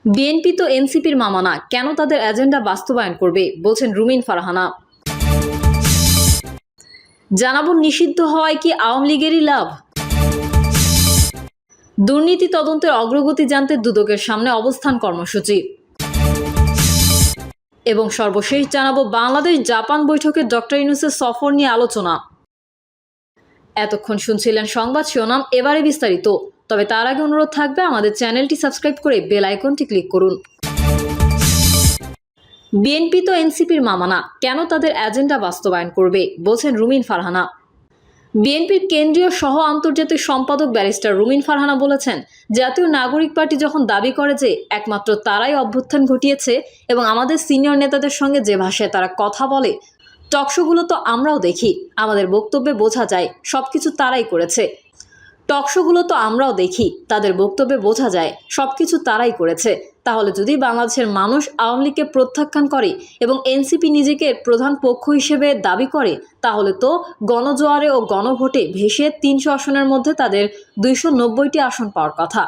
BNP তো এনসিপির মামা না, কেন তাদের এজেন্ডা বাস্তবায়ন করবে, বলছেন রুমিন ফারহানা। জানাবো নিষিদ্ধ হওয়ায় কি আওয়ামী লীগেরই লাভ। দুর্নীতি তদন্তের অগ্রগতি জানতে দুদকের সামনে অবস্থান কর্মসূচি। এবং সর্বশেষ জানাবো বাংলাদেশ জাপান বৈঠকে ডক্টর ইউনূসের সফর নিয়ে আলোচনা। এতক্ষণ শুনছিলেন সংবাদ শিরোনাম, এবারে বিস্তারিত। তবে তার আগে অনুরোধ থাকবে আমাদের চ্যানেলটি সাবস্ক্রাইব করে বেল আইকনটি ক্লিক করুন। বিএনপি তো এনসিপির মামা না, কেন তাদের এজেন্ডা বাস্তবায়ন করবে, বলছেন রুমিন ফারহানা। বিএনপির কেন্দ্রীয় সহ আন্তর্জাতিক সম্পাদক ব্যারিস্টার রুমিন ফারহানা বলেছেন, জাতীয় নাগরিক পার্টি যখন দাবি করে যে একমাত্র তারাই অভ্যুত্থান ঘটিয়েছে এবং আমাদের সিনিয়র নেতাদের সঙ্গে যে ভাষায় তারা কথা বলে, টকশোগুলো তো আমরাও দেখি, আমাদের বক্তব্যে বোঝা যায় সবকিছু তারাই করেছে। টকশোগুলো তো আমরাও দেখি, তাদের বক্তব্যে বোঝা যায় সবকিছু তারাই করেছে। তাহলে যদি বাংলাদেশের মানুষ আওয়ামী লীগকে প্রত্যাখ্যান করে এবং এনসিপি নিজেকে প্রধান পক্ষ হিসেবে দাবি করে, তাহলে তো গণজোয়ারে ও গণভোটে ভেসে 300 আসনের মধ্যে তাদের 290টি আসন পাওয়ার কথা।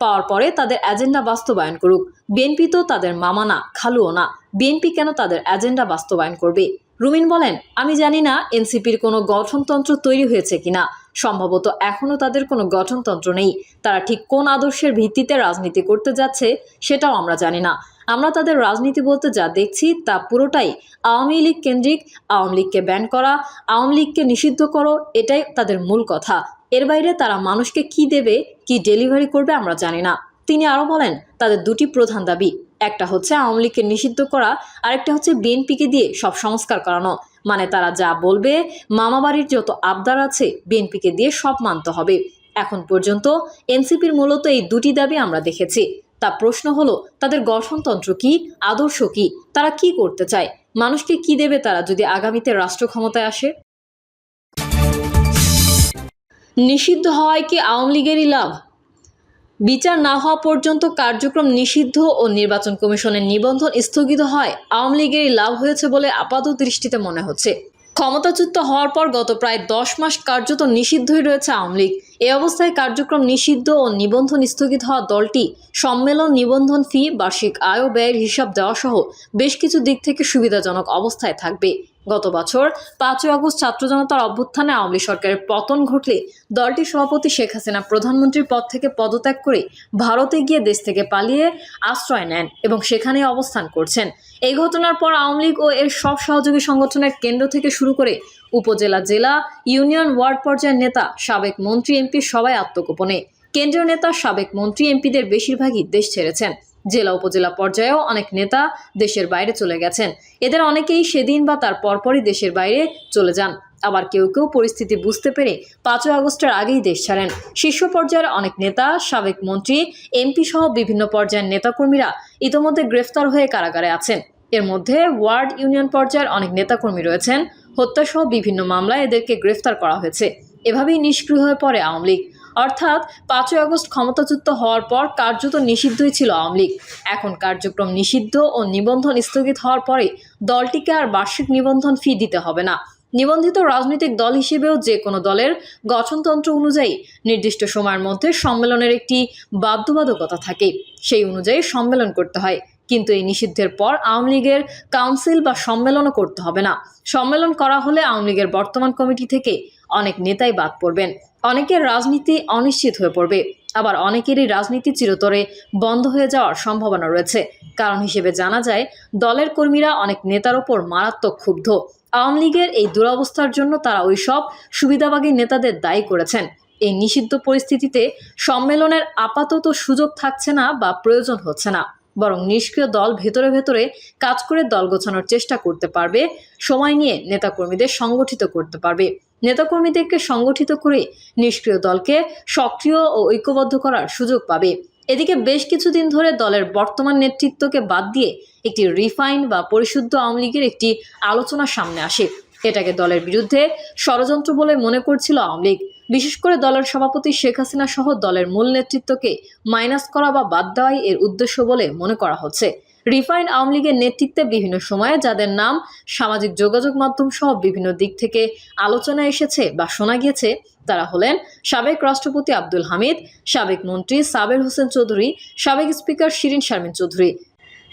পাওয়ার পরে তাদের এজেন্ডা বাস্তবায়ন করুক। বিএনপি তো তাদের মামা না, খালুও না। বিএনপি কেন তাদের এজেন্ডা বাস্তবায়ন করবে? রুমিন বলেন, আমি জানি না এনসিপির কোনো গঠনতন্ত্র তৈরি হয়েছে কিনা। সম্ভবত এখনো তাদের কোনো গঠনতন্ত্র নেই। তারা ঠিক কোন আদর্শের ভিত্তিতে রাজনীতি করতে যাচ্ছে সেটাও আমরা জানি না। আমরা তাদের রাজনীতি বলতে যা দেখছি তা পুরোটাই আওয়ামী লীগ কেন্দ্রিক। আওয়ামী লীগকে ব্যান করা, আওয়ামী লীগকে নিষিদ্ধ করো, এটাই তাদের মূল কথা। এর বাইরে তারা মানুষকে কি দেবে, কি ডেলিভারি করবে আমরা জানি না। তিনি আরো বলেন, তাদের দুটি প্রধান দাবি, একটা হচ্ছে আওয়ামী লীগকে নিষিদ্ধ করা, আরেকটা হচ্ছে বিএনপিকে দিয়ে সব সংস্কার করানো। মানে তারা যা বলবে, মামাবাড়ির যত আবদার আছে বিএনপিকে দিয়ে সব মানতে হবে। এখন পর্যন্ত এনসিপির মূলত এই দুটি দাবি আমরা দেখেছি। তা প্রশ্ন হলো, তাদের গঠনতন্ত্র কি, আদর্শ কি, তারা কি করতে চায়, মানুষকে কি দেবে তারা যদি আগামীতে রাষ্ট্র ক্ষমতায় আসে। নিষিদ্ধ হওয়ায় কি আওয়ামী লীগেরই লাভ? বিচার না হওয়া পর্যন্ত কার্যক্রম নিষিদ্ধ ও নির্বাচন কমিশনের নিবন্ধন স্থগিত হয় আওয়ামী লীগেরই লাভ হয়েছে বলে আপাত দৃষ্টিতে মনে হচ্ছে। ক্ষমতাচ্যুত হওয়ার পর গত প্রায় 10 মাস কার্যত নিষিদ্ধই রয়েছে আওয়ামী লীগ। এ অবস্থায় কার্যক্রম নিষিদ্ধ ও নিবন্ধন স্থগিত হওয়া দলটি সম্মেলন, নিবন্ধন ফি, বার্ষিক আয় ও ব্যয়ের হিসাব দেওয়া সহ বেশ কিছু দিক থেকে সুবিধাজনক অবস্থায় থাকবে। গত বছর 5 আগস্ট ছাত্র জনতার অভ্যুত্থানে আওয়ামী লীগ সরকারের পতন ঘটলে দলটির সভাপতি শেখ হাসিনা প্রধানমন্ত্রীর পদ থেকে পদত্যাগ করে ভারতে গিয়ে দেশ থেকে পালিয়ে আশ্রয় নেন এবং সেখানেই অবস্থান করছেন। এই ঘটনার পর আওয়ামী লীগ ও এর সব সহযোগী সংগঠনের কেন্দ্র থেকে শুরু করে উপজেলা, জেলা, ইউনিয়ন, ওয়ার্ড পর্যায়ের নেতা, সাবেক মন্ত্রী, এমপি সবাই আত্মগোপনে। কেন্দ্রীয় নেতা, সাবেক মন্ত্রী, এমপিদের বেশিরভাগই দেশ ছেড়েছেন। জেলা, উপজেলা পর্যায়েও অনেক নেতা দেশের বাইরে চলে গেছেন। এদের অনেকেই সেদিন বা তার পরপরই দেশের বাইরে চলে যান। আবার কেউ কেউ পরিস্থিতি বুঝতে পেরে 5 আগস্টের আগেই দেশ ছাড়েন। শীর্ষ পর্যায়ের অনেক নেতা, সাবেক মন্ত্রী, এমপি সহ বিভিন্ন পর্যায়ের নেতাকর্মীরা ইতোমধ্যে গ্রেফতার হয়ে কারাগারে আছেন। এর মধ্যে ওয়ার্ড, ইউনিয়ন পর্যায়ের অনেক নেতাকর্মী রয়েছেন। হত্যাসহ বিভিন্ন মামলায় এদেরকে গ্রেফতার করা হয়েছে। এভাবেই নিষ্ক্রিয় হয়ে পড়ে আওয়ামী লীগ। অর্থাৎ 5 আগস্ট ক্ষমতাচ্যুত হওয়ার পর কার্যত নিষিদ্ধই ছিল আওয়ামী লীগ। এখন কার্যক্রম নিষিদ্ধ ও নিবন্ধন স্থগিত হওয়ার পরে দলটিকে আর বার্ষিক নিবন্ধন ফি দিতে হবে না। নিবন্ধিত রাজনৈতিক দল হিসেবেও যে কোনো দলের গঠনতন্ত্র অনুযায়ী নির্দিষ্ট সময়ের মধ্যে সম্মেলনের একটি বাধ্যবাধকতা থাকে। সেই অনুযায়ী সম্মেলন করতে হয়। কিন্তু এই নিষিদ্ধের পর আওয়ামী লীগের কাউন্সিল বা সম্মেলনও করতে হবে না। সম্মেলন করা হলে আওয়ামী লীগের বর্তমান কমিটি থেকে অনেক নেতাই বাদ পড়বেন। অনেকের রাজনীতি অনিশ্চিত হয়ে পড়বে। আবার অনেকেরই রাজনীতি চিরতরে বন্ধ হয়ে যাওয়ার সম্ভাবনা রয়েছে। কারণ হিসেবে জানা যায়, দলের কর্মীরা অনেক নেতার ওপর মারাত্মক ক্ষুব্ধ। আওয়ামী লীগের এই দুরবস্থার জন্য তারা ওইসব সুবিধাবাগী নেতাদের দায়ী করেছেন। এই নিষিদ্ধ পরিস্থিতিতে সম্মেলনের আপাতত সুযোগ থাকছে না বা প্রয়োজন হচ্ছে না। বরং নিষ্ক্রিয় দল ভেতরে ভেতরে কাজ করে দল গোছানোর চেষ্টা করতে পারবে, সময় নিয়ে নেতাকর্মীদের সংগঠিত করতে পারবে। নেতাকর্মীদেরকে সংগঠিত করে নিষ্ক্রিয় দলকে সক্রিয় ও ঐক্যবদ্ধ করার সুযোগ পাবে। এদিকে বেশ কিছুদিন ধরে দলের বর্তমান নেতৃত্বকে বাদ দিয়ে একটি রিফাইন বা পরিশুদ্ধ আওয়ামী লীগের একটি আলোচনা সামনে আসে। এটাকে দলের বিরুদ্ধে ষড়যন্ত্র বলে মনে করছিল আওয়ামী লীগ। বিশেষ করে দলের সভাপতি শেখ হাসিনা সহ দলের মূল নেতৃত্বকে মাইনাস করা বা বাদ দেওয়াই এর উদ্দেশ্য বলে মনে করা হচ্ছে। রিফাইন্ড আওয়ামী লীগের নেতৃত্বে বিভিন্ন সময়ে যাদের নাম সামাজিক যোগাযোগ মাধ্যম সহ বিভিন্ন দিক থেকে আলোচনায় এসেছে বা শোনা গিয়েছে তারা হলেন সাবেক রাষ্ট্রপতি আব্দুল হামিদ, সাবেক মন্ত্রী সাবের হোসেন চৌধুরী, সাবেক স্পিকার শিরিন শারমিন চৌধুরী,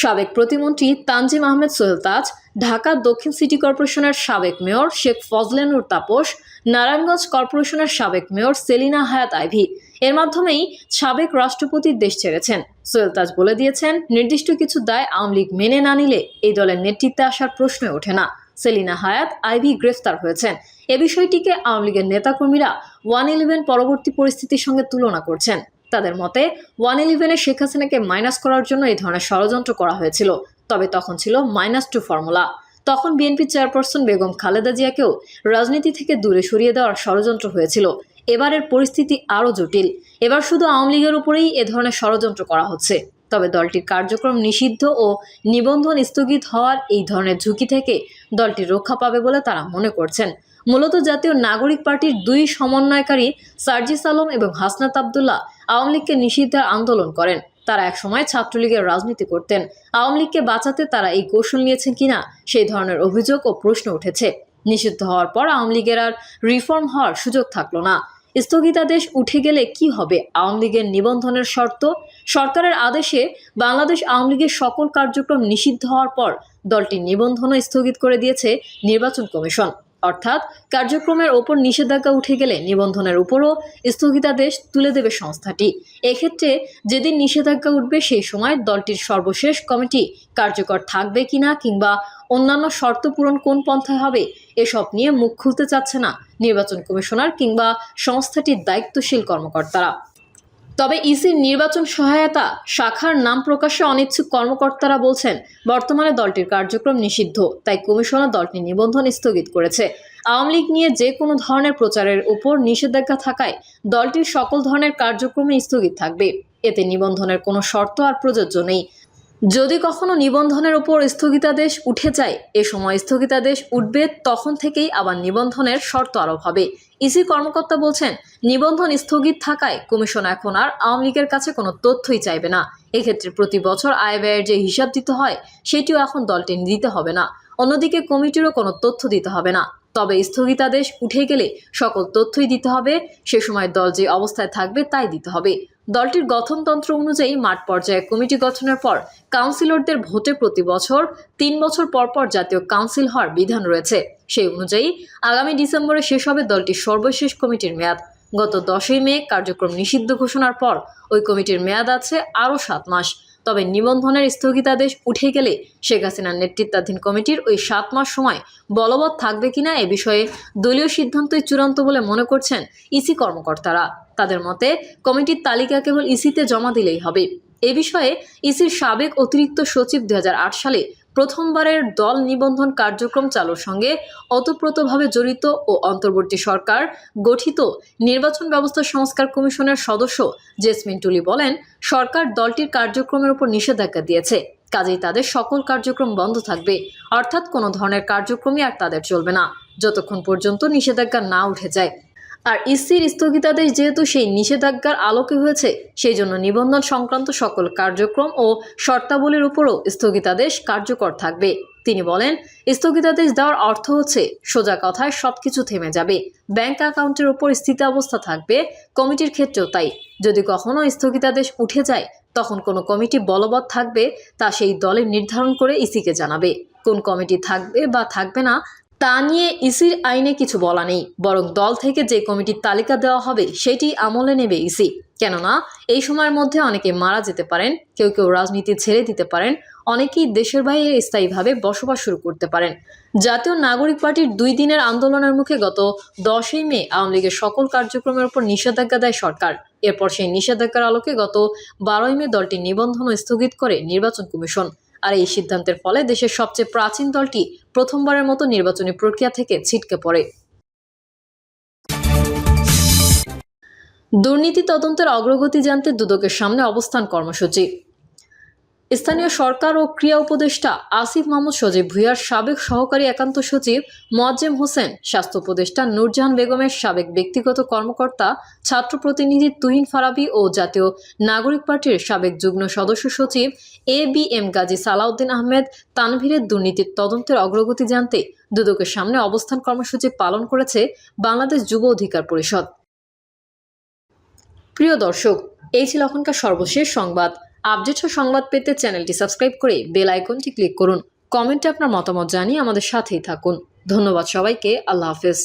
সাবেক প্রতিমন্ত্রী তানজিম আহমেদ সোহেল তাজ, ঢাকা দক্ষিণ সিটি কর্পোরেশনের সাবেক মেয়র শেখ ফজলে নূর তাপস, নারায়ণগঞ্জ কর্পোরেশনের সাবেক মেয়র সেলিনা হায়াত আইভী। এর মাধ্যমেই সাবেক রাষ্ট্রপতি দেশ ছেড়েছেন। সোহেল তাজ বলে দিয়েছেন, নির্দিষ্ট কিছু দায় আওয়ামী লীগ মেনে না নিলে এই দলের নেতৃত্বে আসার প্রশ্নই ওঠে না। সেলিনা হায়াত আইভী গ্রেফতার হয়েছেন। এ বিষয়টিকে আওয়ামী লীগের নেতাকর্মীরা 111 পরবর্তী পরিস্থিতির সঙ্গে তুলনা করছেন। তাদের মতে 111-এ শেখ হাসিনাকে মাইনাস করার জন্য এই ধরনের ষড়যন্ত্র করা হয়েছিল, তবে তখন ছিল -2 ফর্মুলা। তখন বিএনপি চেয়ারপারসন বেগম খালেদা জিয়াকেও রাজনীতি থেকে দূরে সরিয়ে দেওয়ার ষড়যন্ত্র হয়েছিল। এবারের পরিস্থিতি আরও জটিল। এবার শুধু আওয়ামী লীগের উপরেই এ ধরনের ষড়যন্ত্র করা হচ্ছে। তবে দলটির কার্যক্রম নিষিদ্ধ ও নিবন্ধন স্থগিত হওয়ার এই ধরনের ঝুঁকি থেকে দলটি রক্ষা পাবে বলে তারা মনে করছেন। মূলত জাতীয় নাগরিক পার্টির দুই সমন্বয়কারী সার্জিস আলম এবং হাসনাত আবদুল্লাহ আওয়ামী লীগকে নিষিদ্ধের আন্দোলন করেন। তারা একসময় ছাত্রলীগের রাজনীতি করতেন। আওয়ামী লীগকে বাঁচাতে তারা এই কৌশল নিয়েছেন কিনা সেই ধরনের অভিযোগ ও প্রশ্ন উঠেছে। নিষিদ্ধ হওয়ার পর আওয়ামী লীগের আর রিফর্ম হওয়ার সুযোগ থাকলো না। স্থগিতাদেশ উঠে গেলে কি হবে আওয়ামী লীগের নিবন্ধনের শর্ত? সরকারের আদেশে বাংলাদেশ আওয়ামী লীগের সকল কার্যক্রম নিষিদ্ধ হওয়ার পর দলটির নিবন্ধনও স্থগিত করে দিয়েছে নির্বাচন কমিশন। অর্থাৎ কার্যক্রমের ওপর নিষেধাজ্ঞা উঠে গেলে নিবন্ধনের উপরও স্থগিতাদেশ তুলে দেবে সংস্থাটি। এক্ষেত্রে যেদিন নিষেধাজ্ঞা উঠবে সেই সময় দলটির সর্বশেষ কমিটি কার্যকর থাকবে কিনা কিংবা অন্যান্য শর্ত পূরণ কোন পন্থায় হবে এসব নিয়ে মুখ খুলতে চাচ্ছে না নির্বাচন কমিশনার কিংবা সংস্থাটির দায়িত্বশীল কর্মকর্তারা। তবে ইসির নির্বাচন সহায়তা শাখার নাম প্রকাশে অনিচ্ছুক কর্মকর্তারা বলছেন, বর্তমানে দলটির কার্যক্রম নিষিদ্ধ, তাই কমিশনার দলটির নিবন্ধন স্থগিত করেছে। আওয়ামী লীগ নিয়ে যে কোনো ধরনের প্রচারের উপর নিষেধাজ্ঞা থাকায় দলটির সকল ধরনের কার্যক্রমে স্থগিত থাকবে। এতে নিবন্ধনের কোনো শর্ত আর প্রযোজ্য নেই। যদি কখনো নিবন্ধনের উপর স্থগিতাদেশ উঠে যায়, এ সময় স্থগিতাদেশ উঠবে, তখন থেকেই আবার নিবন্ধনের শর্ত আরোপ হবে। ইসি কর্মকর্তা বলছেন, নিবন্ধন স্থগিত থাকায় কমিশন এখন আর আওয়ামী লীগের কাছে কোনো তথ্যই চাইবে না। এক্ষেত্রে প্রতি বছর আয় ব্যয়ের যে হিসাব দিতে হয় সেটিও এখন দলটি দিতে হবে না। অন্যদিকে কমিটিরও কোনো তথ্য দিতে হবে না। তবে স্থগিতাদেশ উঠে গেলে সকল তথ্যই দিতে হবে। সে সময় দল যে অবস্থায় থাকবে তাই দিতে হবে। দলটির গঠনতন্ত্র অনুযায়ী মাঠ পর্যায়ে কমিটি গঠনের পর কাউন্সিলরদের ভোটে প্রতি বছর 3 বছর পর পর জাতীয় কাউন্সিল হওয়ার বিধান রয়েছে। সেই অনুযায়ী আগামী ডিসেম্বরে শেষ হবে দলটির সর্বশেষ কমিটির মেয়াদ। গত 10ই মে কার্যক্রম নিষিদ্ধ ঘোষণার পর ওই কমিটির মেয়াদ আছে আরও 7 মাস। তবে নিবন্ধনের স্থগিতাদেশ উঠে গেলে শেখ হাসিনার নেতৃত্বাধীন কমিটির ওই 7 মাস সময় বলবৎ থাকবে কিনা এ বিষয়ে দলীয় সিদ্ধান্তই চূড়ান্ত বলে মনে করছেন ইসি কর্মকর্তারা। তাদের মতে কমিটির তালিকা কেবল ইসিতে জমা দিলেই হবে। এ বিষয়ে ইসির সাবেক অতিরিক্ত সচিব 2008 সালে প্রথমবারের দল নিবন্ধন কার্যক্রম চালুর সঙ্গে ওতপ্রোতভাবে জড়িত ও অন্তর্বর্তী সরকার গঠিত নির্বাচন ব্যবস্থা সংস্কার কমিশনের সদস্য জেসমিন টুলি বলেন, সরকার দলটির কার্যক্রমের উপর নিষেধাজ্ঞা দিয়েছে, কাজেই তাদের সকল কার্যক্রম বন্ধ থাকবে। অর্থাৎ কোনো ধরনের কার্যক্রমই আর তাদের চলবে না যতক্ষণ পর্যন্ত নিষেধাজ্ঞা না উঠে যায়। আর ইসির স্থগিতাদেশ যেহেতু সেই নিষেধাজ্ঞার আলোকে হয়েছে, সেই জন্য নিবন্ধন সংক্রান্ত সকল কার্যক্রম ও শর্তাবলীর উপরও স্থগিতাদেশ কার্যকর থাকবে। তিনি বলেন, স্থগিতাদেশ দেওয়ার অর্থ হচ্ছে সোজা কথায় সবকিছু থেমে যাবে। ব্যাংক অ্যাকাউন্টের উপর স্থিতাবস্থা থাকবে, কমিটির ক্ষেত্রেও তাই। যদি কখনো স্থগিতাদেশ উঠে যায় তখন কোনো কমিটি বলবৎ থাকবে তা সেই দলে নির্ধারণ করে ইসিকে জানাবে। কোন কমিটি থাকবে বা থাকবে না তা নিয়ে ইসির আইনে কিছু বলা নেই, বরং দল থেকে যে কমিটির তালিকা দেওয়া হবে সেটি আমলে নেবে ইসি। কেননা এই সময়ের মধ্যে অনেকে মারা যেতে পারেন, কেউ কেউ রাজনীতি ছেড়ে দিতে পারেন, অনেকেই দেশের বাইরে স্থায়ীভাবে বসবাস শুরু করতে পারেন। জাতীয় নাগরিক পার্টির 2 দিনের আন্দোলনের মুখে গত 10ই মে আওয়ামী লীগের সকল কার্যক্রমের উপর নিষেধাজ্ঞা দেয় সরকার। এরপর সেই নিষেধাজ্ঞার আলোকে গত 12ই মে দলটির নিবন্ধন স্থগিত করে নির্বাচন কমিশন। আর এই সিদ্ধান্তের ফলে দেশের সবচেয়ে প্রাচীন দলটি প্রথমবারের মতো নির্বাচনী প্রক্রিয়া থেকে ছিটকে পড়ে। দুর্নীতি তদন্তের অগ্রগতি জানতে দুদকের সামনে অবস্থান কর্মসূচি। স্থানীয় সরকার ও ক্রীড়া উপদেষ্টা আসিফ মাহমুদ সজীব ভুঁইয়ার সাবেক সহকারী একান্ত সচিব মোয়াজ্জেম হোসেন, স্বাস্থ্য উপদেষ্টা নূরজাহান বেগমের সাবেক ব্যক্তিগত কর্মকর্তা ছাত্র প্রতিনিধি তুহিন ফারাবী ও জাতীয় নাগরিক পার্টির সাবেক যুগ্ম সদস্য সচিব ABM গাজী সালাউদ্দিন আহমেদ তানভীরের দুর্নীতির তদন্তের অগ্রগতি জানতে দুদকের সামনে অবস্থান কর্মসূচি পালন করেছে বাংলাদেশ যুব অধিকার পরিষদ। প্রিয় দর্শক, এই ছিল এখনকার সর্বশেষ সংবাদ। আপডেট ও সংবাদ পেতে চ্যানেলটি সাবস্ক্রাইব করে বেল আইকনটি ক্লিক করুন। কমেন্টে আপনার মতামত জানিয়ে আমাদের সাথেই থাকুন। ধন্যবাদ সবাইকে। আল্লাহ হাফেজ।